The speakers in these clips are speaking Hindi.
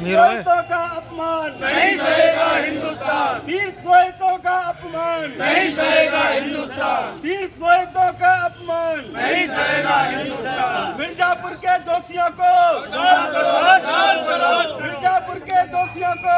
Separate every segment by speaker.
Speaker 1: पुरोहितों का अपमान
Speaker 2: नहीं सहेगा हिंदुस्तान,
Speaker 1: तीर्थ पुरोहितों का अपमान
Speaker 2: नहीं सहेगा हिंदुस्तान,
Speaker 1: तीर्थ पुरोहितों का अपमान
Speaker 2: नहीं सहेगा हिंदुस्तान।
Speaker 1: मिर्जापुर के दोषियों को मिर्जापुर के दोषियों को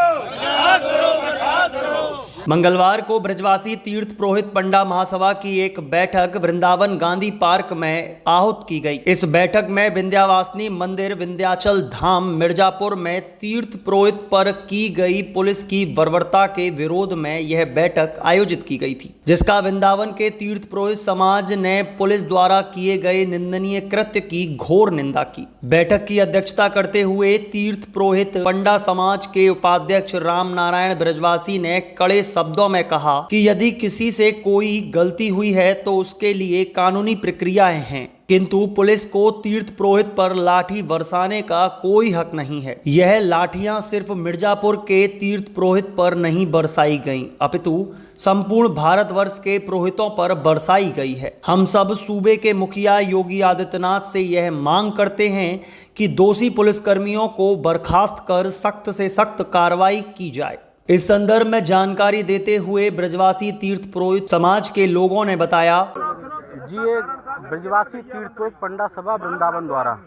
Speaker 3: मंगलवार को ब्रजवासी तीर्थ पुरोहित पंडा महासभा की एक बैठक वृंदावन गांधी पार्क में आहूत की गई। इस बैठक में विंध्यावासिनी मंदिर विंध्याचल धाम मिर्जापुर में तीर्थ पुरोहित पर की गई पुलिस की बर्बरता के विरोध में यह बैठक आयोजित की गई थी, जिसका वृंदावन के तीर्थ पुरोहित समाज ने पुलिस द्वारा किए गए निंदनीय कृत्य की घोर निंदा की। बैठक की अध्यक्षता करते हुए तीर्थ पुरोहित पंडा समाज के उपाध्यक्ष राम नारायण ब्रजवासी ने कड़े शब्दों में कहा कि यदि किसी से कोई गलती हुई है तो उसके लिए कानूनी प्रक्रियाएं हैं, किंतु पुलिस को तीर्थ पुरोहित पर लाठी बरसाने का कोई हक नहीं है। यह लाठियां सिर्फ मिर्जापुर के तीर्थ पुरोहित पर नहीं बरसाई गईं, अपितु संपूर्ण भारतवर्ष के पुरोहितों पर बरसाई गई है। हम सब सूबे के मुखिया योगी आदित्यनाथ से यह मांग करते हैं कि दोषी पुलिसकर्मियों को बर्खास्त कर सख्त से सख्त कार्रवाई की जाए। इस संदर्भ में जानकारी देते हुए ब्रजवासी तीर्थ पुरोहित समाज के लोगों ने बताया,
Speaker 4: जी ये ब्रजवासी तीर्थ पुरोहित पंडा सभा वृंदावन द्वारा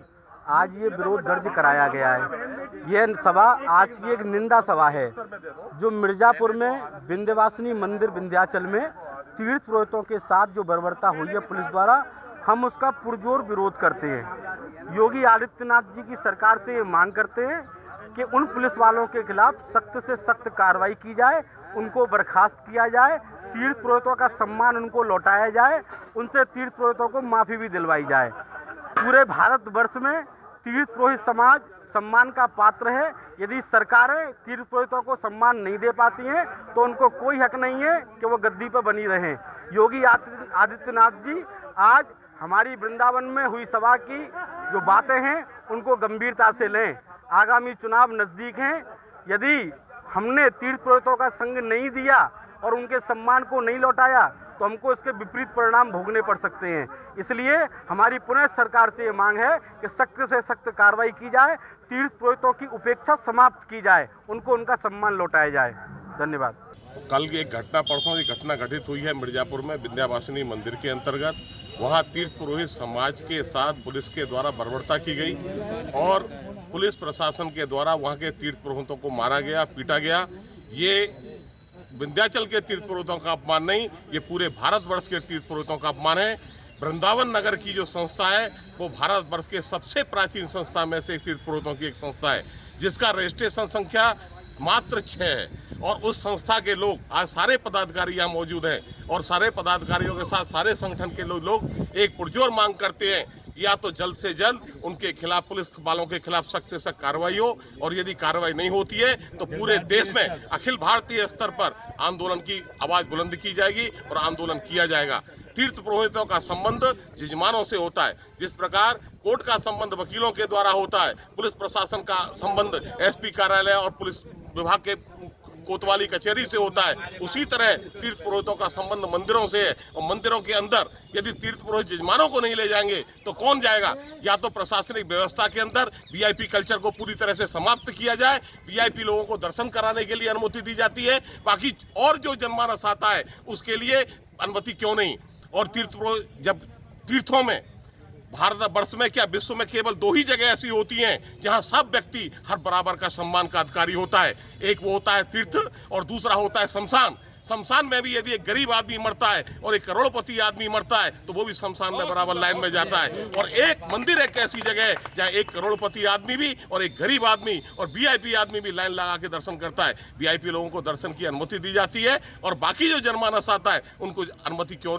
Speaker 4: आज ये विरोध दर्ज कराया गया है। यह सभा आज की एक निंदा सभा है जो मिर्जापुर में विंध्यवासिनी मंदिर विंध्याचल में तीर्थ पुरोहितों के साथ जो बर्बरता हुई है पुलिस द्वारा, हम उसका पुरजोर विरोध करते हैं। योगी आदित्यनाथ जी की सरकार से ये मांग करते हैं कि उन पुलिस वालों के खिलाफ सख्त से सख्त कार्रवाई की जाए, उनको बर्खास्त किया जाए, तीर्थ पुरोहितों का सम्मान उनको लौटाया जाए, उनसे तीर्थ पुरोहितों को माफ़ी भी दिलवाई जाए। पूरे भारतवर्ष में तीर्थ पुरोहित समाज सम्मान का पात्र है। यदि सरकारें तीर्थ पुरोहितों को सम्मान नहीं दे पाती हैं तो उनको कोई हक नहीं है कि वो गद्दी पर बनी रहें। योगी आदित्यनाथ जी आज हमारी वृंदावन में हुई सभा की जो बातें हैं उनको गंभीरता से लें। आगामी चुनाव नज़दीक हैं। यदि हमने तीर्थ पुरोहितों का संग नहीं दिया और उनके सम्मान को नहीं लौटाया तो हमको इसके विपरीत परिणाम भोगने पड़ सकते हैं। इसलिए हमारी पुनः सरकार से ये मांग है कि सख्त से सख्त कार्रवाई की जाए, तीर्थ पुरोहितों की उपेक्षा समाप्त की जाए, उनको उनका सम्मान लौटाया जाए। धन्यवाद।
Speaker 5: कल एक घटना, परसों की घटना घटित हुई है मिर्जापुर में विंध्यवासिनी मंदिर के अंतर्गत। वहाँ तीर्थ पुरोहित समाज के साथ पुलिस के द्वारा बर्बरता की गई और पुलिस प्रशासन के द्वारा वहाँ के तीर्थ पुरोहितों को मारा गया, पीटा गया। ये विंध्याचल के तीर्थ पुरोहितों का अपमान नहीं, ये पूरे भारतवर्ष के तीर्थ पुरोहितों का अपमान है। वृंदावन नगर की जो संस्था है वो भारतवर्ष के सबसे प्राचीन संस्था में से तीर्थ पुरोहितों की एक संस्था है, जिसका रजिस्ट्रेशन संख्या मात्र 6 है। और उस संस्था के लोग आज सारे पदाधिकारी यहाँ मौजूद हैं और सारे पदाधिकारियों के साथ सारे संगठन के लोग एक पुरजोर मांग करते हैं या तो जल्द से जल्द उनके खिलाफ, पुलिस वालों के खिलाफ सख्त से सख्त कार्रवाई हो, और यदि कार्रवाई नहीं होती है तो पूरे देश में अखिल भारतीय स्तर पर आंदोलन की आवाज बुलंद की जाएगी और आंदोलन किया जाएगा। तीर्थ पुरोहितों का संबंध यजमानों से होता है, जिस प्रकार कोर्ट का संबंध वकीलों के द्वारा होता है, पुलिस प्रशासन का संबंध एसपी कार्यालय और पुलिस विभाग के कोतवाली कचहरी से होता है, उसी तरह तीर्थ पुरोहितों का संबंध मंदिरों से है। और मंदिरों के अंदर यदि तीर्थ पुरोहित यजमानों को नहीं ले जाएंगे तो कौन जाएगा? या तो प्रशासनिक व्यवस्था के अंदर वीआईपी कल्चर को पूरी तरह से समाप्त किया जाए, वीआईपी लोगों को दर्शन कराने के लिए अनुमति दी जाती है, बाकी और जो जनमानस आता है उसके लिए अनुमति क्यों नहीं? और तीर्थ पुरोहित, जब तीर्थों में भारतवर्ष में क्या विश्व में केवल 2 ही जगह ऐसी होती हैं जहां सब व्यक्ति हर बराबर का सम्मान का अधिकारी होता है। एक वो होता है तीर्थ और दूसरा होता है शमशान। शमशान में भी यदि एक गरीब आदमी मरता है और एक करोड़पति आदमी मरता है तो वो भी शमशान में बराबर लाइन में जाता है। और एक मंदिर एक ऐसी जगह है जहाँ एक करोड़पति आदमी भी और एक गरीब आदमी और वीआईपी आदमी भी लाइन लगा के दर्शन करता है। वीआईपी लोगों को दर्शन की अनुमति दी जाती है और बाकी जो जनमानस आता है उनको अनुमति क्यों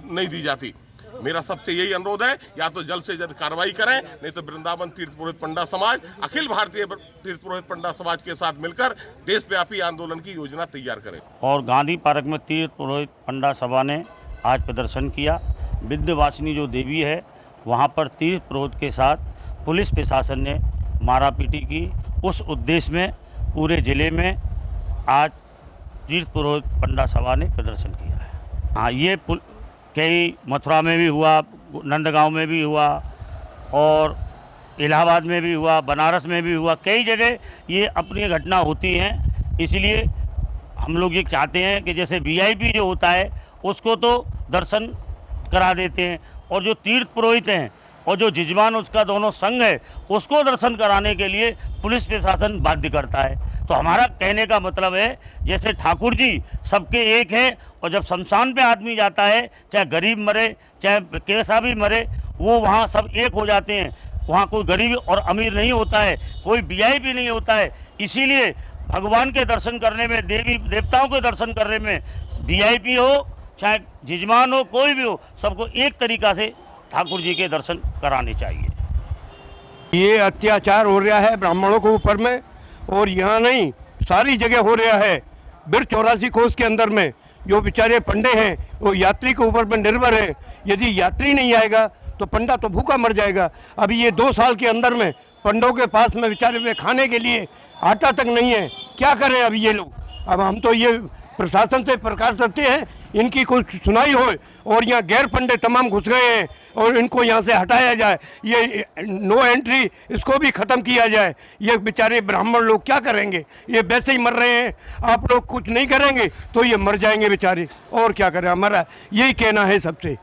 Speaker 5: नहीं दी जाती? मेरा सबसे यही अनुरोध है, या तो जल्द से जल्द कार्रवाई करें, नहीं तो वृंदावन तीर्थ पुरोहित पंडा समाज अखिल भारतीय तीर्थ पुरोहित पंडा समाज के साथ मिलकर देशव्यापी आंदोलन की योजना तैयार करें।
Speaker 6: और गांधी पार्क में तीर्थ पुरोहित पंडा सभा ने आज प्रदर्शन किया। विंध्यवासिनी जो देवी है वहां पर तीर्थ पुरोहित के साथ पुलिस प्रशासन ने मारापीटी की। उस उद्देश्य में पूरे जिले में आज तीर्थ पुरोहित पंडा सभा ने प्रदर्शन किया है। हाँ, ये कई मथुरा में भी हुआ, नंदगांव में भी हुआ और इलाहाबाद में भी हुआ, बनारस में भी हुआ, कई जगह ये अपनी घटना होती हैं। इसलिए हम लोग ये चाहते हैं कि जैसे वीआईपी जो होता है उसको तो दर्शन करा देते हैं, और जो तीर्थ पुरोहित हैं और जो जजमान उसका दोनों संघ है उसको दर्शन कराने के लिए पुलिस प्रशासन बाध्य करता है। तो हमारा कहने का मतलब है जैसे ठाकुर जी सबके एक हैं, और जब शमशान पे आदमी जाता है, चाहे गरीब मरे चाहे कैसा भी मरे, वो वहाँ सब एक हो जाते हैं। वहाँ कोई गरीब और अमीर नहीं होता है, कोई वीआईपी नहीं होता है। इसीलिए भगवान के दर्शन करने में, देवी देवताओं के दर्शन करने में, वीआईपी हो चाहे जजमान हो, कोई भी हो, सबको एक तरीका से ठाकुर जी के दर्शन कराने चाहिए।
Speaker 7: ये अत्याचार हो रहा है ब्राह्मणों के ऊपर में, और यहाँ नहीं सारी जगह हो रहा है। बिर 84 कोस के अंदर में जो बेचारे पंडे हैं वो यात्री के ऊपर में निर्भर है। यदि यात्री नहीं आएगा तो पंडा तो भूखा मर जाएगा। अभी ये 2 साल के अंदर में पंडों के पास में बेचारे में खाने के लिए आटा तक नहीं है। क्या करें अभी ये लोग? अब हम तो ये प्रशासन से प्रकार करते हैं इनकी कुछ सुनाई हो, और यहाँ गैर पंडे तमाम घुस गए हैं और इनको यहाँ से हटाया जाए। ये नो एंट्री इसको भी ख़त्म किया जाए। ये बेचारे ब्राह्मण लोग क्या करेंगे? ये वैसे ही मर रहे हैं। आप लोग कुछ नहीं करेंगे तो ये मर जाएंगे बेचारे, और क्या करें? हमारा यही कहना है सबसे।